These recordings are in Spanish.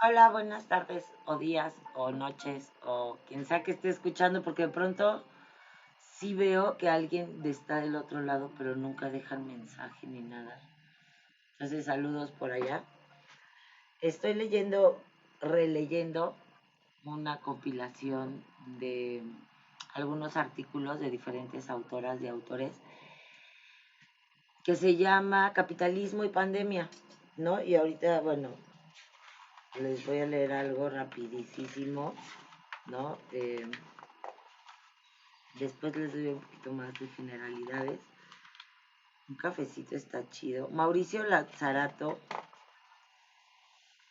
Hola, buenas tardes o días o noches o quien sea que esté escuchando, porque de pronto sí veo que alguien está del otro lado, pero nunca dejan mensaje ni nada. Entonces, saludos por allá. Estoy releyendo una compilación de algunos artículos de diferentes autoras y autores que se llama Capitalismo y Pandemia, ¿no? Y ahorita, bueno, les voy a leer algo rapidísimo, ¿no? Después les doy un poquito más de generalidades. Un cafecito está chido. Mauricio Lazzarato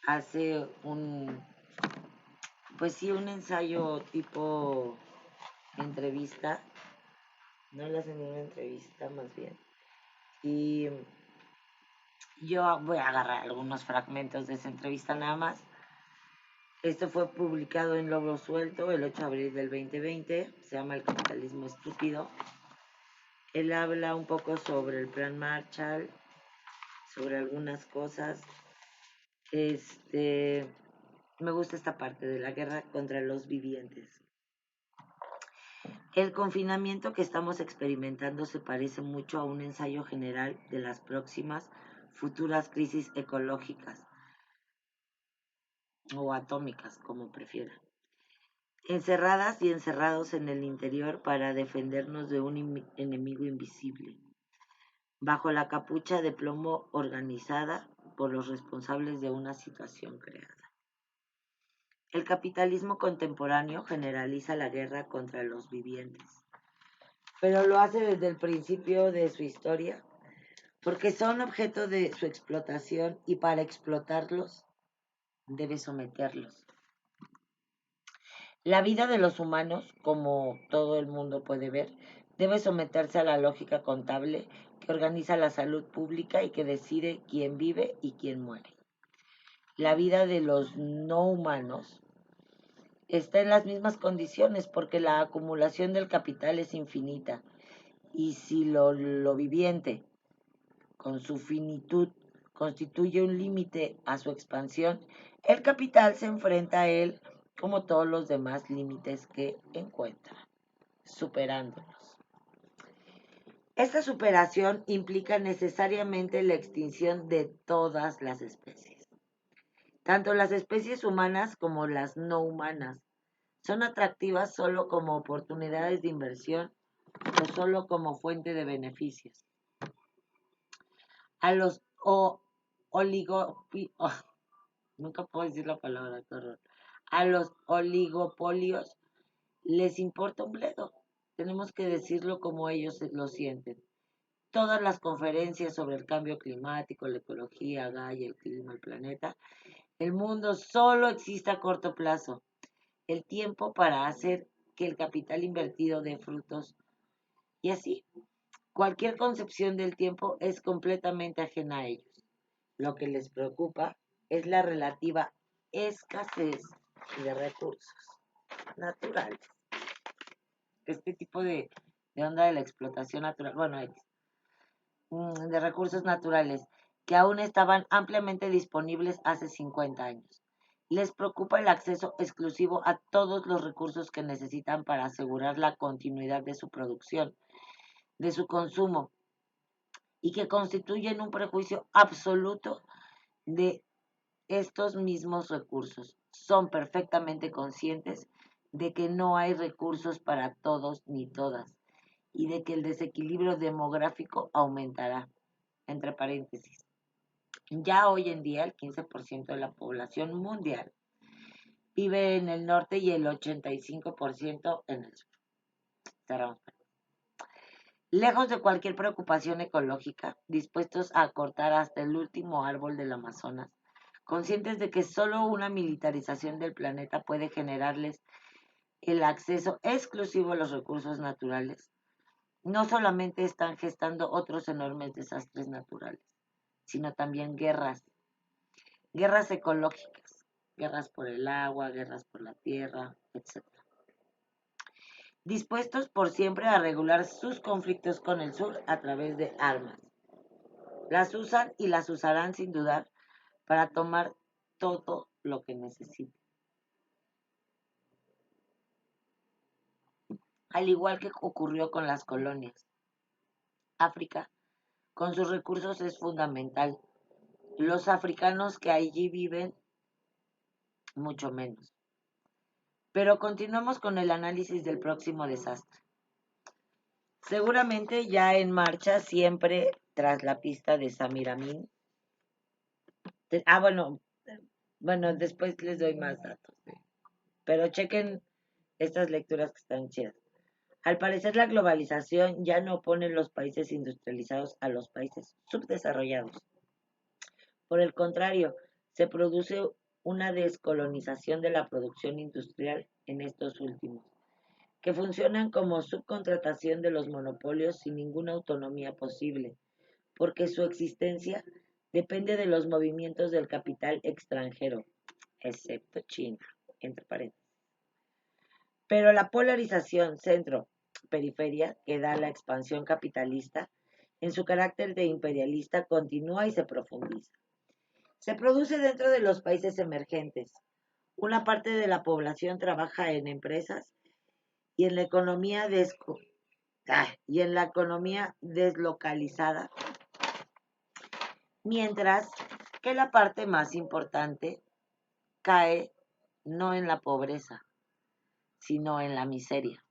hace pues sí, un ensayo tipo entrevista. No le hacen una entrevista más bien. Y yo voy a agarrar algunos fragmentos de esa entrevista nada más. Esto fue publicado en Lobo Suelto el 8 de abril del 2020. Se llama El capitalismo estúpido. Él habla un poco sobre el plan Marshall, sobre algunas cosas. Este, me gusta esta parte de la guerra contra los vivientes. El confinamiento que estamos experimentando se parece mucho a un ensayo general de las próximas futuras crisis ecológicas o atómicas, como prefieran. Encerradas y encerrados en el interior para defendernos de un enemigo invisible, bajo la capucha de plomo organizada por los responsables de una situación creada. El capitalismo contemporáneo generaliza la guerra contra los vivientes, pero lo hace desde el principio de su historia, porque son objeto de su explotación y para explotarlos debe someterlos. La vida de los humanos, como todo el mundo puede ver, debe someterse a la lógica contable que organiza la salud pública y que decide quién vive y quién muere. La vida de los no humanos está en las mismas condiciones porque la acumulación del capital es infinita y si lo viviente, con su finitud, constituye un límite a su expansión, el capital se enfrenta a él como todos los demás límites que encuentra, superándolos. Esta superación implica necesariamente la extinción de todas las especies, tanto las especies humanas como las no humanas. Son atractivas solo como oportunidades de inversión o solo como fuente de beneficios. A los oligopolios, nunca puedo decir la palabra, qué horror. A los oligopolios les importa un bledo. Tenemos que decirlo como ellos lo sienten. Todas las conferencias sobre el cambio climático, la ecología, Gaia, el clima, el planeta, el mundo solo existe a corto plazo. El tiempo para hacer que el capital invertido dé frutos. Y así, cualquier concepción del tiempo es completamente ajena a ellos. Lo que les preocupa es la relativa escasez de recursos naturales. Este tipo de onda de la explotación natural, bueno, de recursos naturales que aún estaban ampliamente disponibles hace 50 años. Les preocupa el acceso exclusivo a todos los recursos que necesitan para asegurar la continuidad de su producción, de su consumo, y que constituyen un prejuicio absoluto de estos mismos recursos. Son perfectamente conscientes de que no hay recursos para todos ni todas y de que el desequilibrio demográfico aumentará. Entre paréntesis, ya hoy en día el 15% de la población mundial vive en el norte y el 85% en el sur. Cerramos. Lejos de cualquier preocupación ecológica, dispuestos a cortar hasta el último árbol del Amazonas, conscientes de que solo una militarización del planeta puede generarles el acceso exclusivo a los recursos naturales, no solamente están gestando otros enormes desastres naturales, sino también guerras ecológicas, guerras por el agua, guerras por la tierra, etc. Dispuestos por siempre a regular sus conflictos con el sur a través de armas. Las usan y las usarán sin dudar para tomar todo lo que necesite. Al igual que ocurrió con las colonias. África, con sus recursos, es fundamental. Los africanos que allí viven, mucho menos. Pero continuamos con el análisis del próximo desastre. Seguramente ya en marcha, siempre tras la pista de Samiramin. Bueno, después les doy más datos. Pero chequen estas lecturas que están chidas. Al parecer, la globalización ya no pone los países industrializados a los países subdesarrollados. Por el contrario, se produce una descolonización de la producción industrial en estos últimos, que funcionan como subcontratación de los monopolios sin ninguna autonomía posible, porque su existencia depende de los movimientos del capital extranjero, excepto China, entre paréntesis. Pero la polarización centro-periferia que da la expansión capitalista, en su carácter de imperialista, continúa y se profundiza. Se produce dentro de los países emergentes. Una parte de la población trabaja en empresas y en la economía deslocalizada, mientras que la parte más importante cae no en la pobreza, sino en la miseria.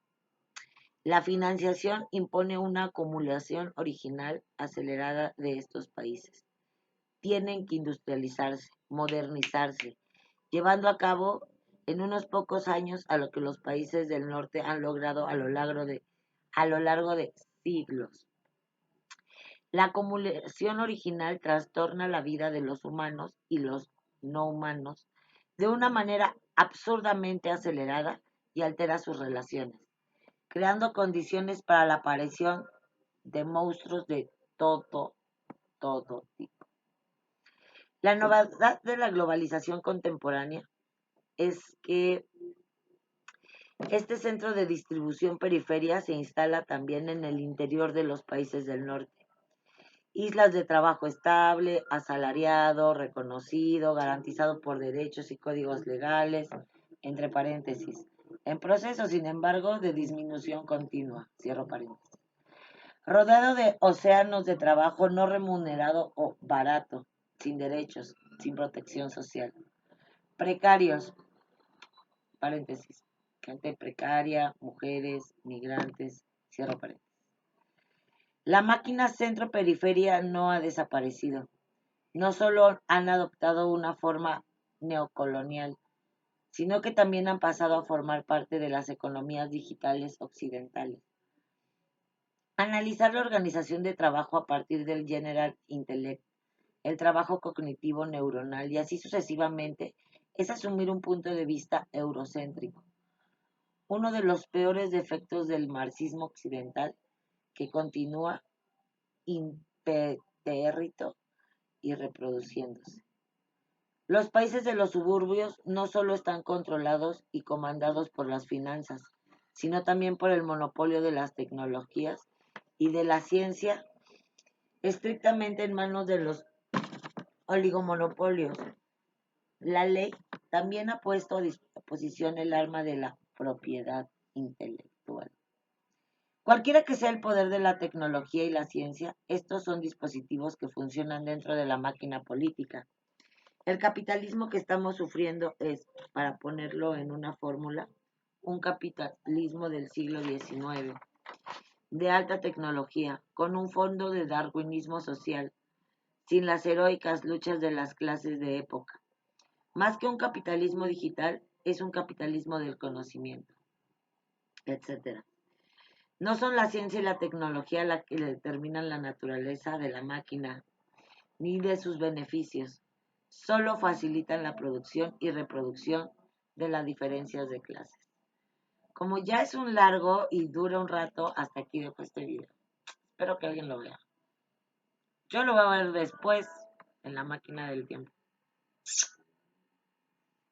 La financiación impone una acumulación original acelerada de estos países. Tienen que industrializarse, modernizarse, llevando a cabo en unos pocos años a lo que los países del norte han logrado a lo largo de siglos. La acumulación original trastorna la vida de los humanos y los no humanos de una manera absurdamente acelerada y altera sus relaciones, creando condiciones para la aparición de monstruos de todo tipo. La novedad de la globalización contemporánea es que este centro de distribución periferia se instala también en el interior de los países del norte. Islas de trabajo estable, asalariado, reconocido, garantizado por derechos y códigos legales, entre paréntesis, en proceso, sin embargo, de disminución continua, cierro paréntesis. Rodeado de océanos de trabajo no remunerado o barato, sin derechos, sin protección social. Precarios, paréntesis, gente precaria, mujeres, migrantes, cierro paréntesis. La máquina centro-periferia no ha desaparecido. No solo han adoptado una forma neocolonial, sino que también han pasado a formar parte de las economías digitales occidentales. Analizar la organización de trabajo a partir del General Intellect, el trabajo cognitivo neuronal y así sucesivamente, es asumir un punto de vista eurocéntrico. Uno de los peores defectos del marxismo occidental, que continúa impertérrito y reproduciéndose. Los países de los suburbios no solo están controlados y comandados por las finanzas, sino también por el monopolio de las tecnologías y de la ciencia, estrictamente en manos de los oligomonopolios. La ley también ha puesto a disposición el arma de la propiedad intelectual. Cualquiera que sea el poder de la tecnología y la ciencia, estos son dispositivos que funcionan dentro de la máquina política. El capitalismo que estamos sufriendo es, para ponerlo en una fórmula, un capitalismo del siglo XIX, de alta tecnología, con un fondo de darwinismo social, sin las heroicas luchas de las clases de época. Más que un capitalismo digital, es un capitalismo del conocimiento, etc. No son la ciencia y la tecnología las que determinan la naturaleza de la máquina ni de sus beneficios. Solo facilitan la producción y reproducción de las diferencias de clases. Como ya es un largo y dura un rato, hasta aquí dejo este video. Espero que alguien lo vea. Yo lo voy a ver después en la máquina del tiempo.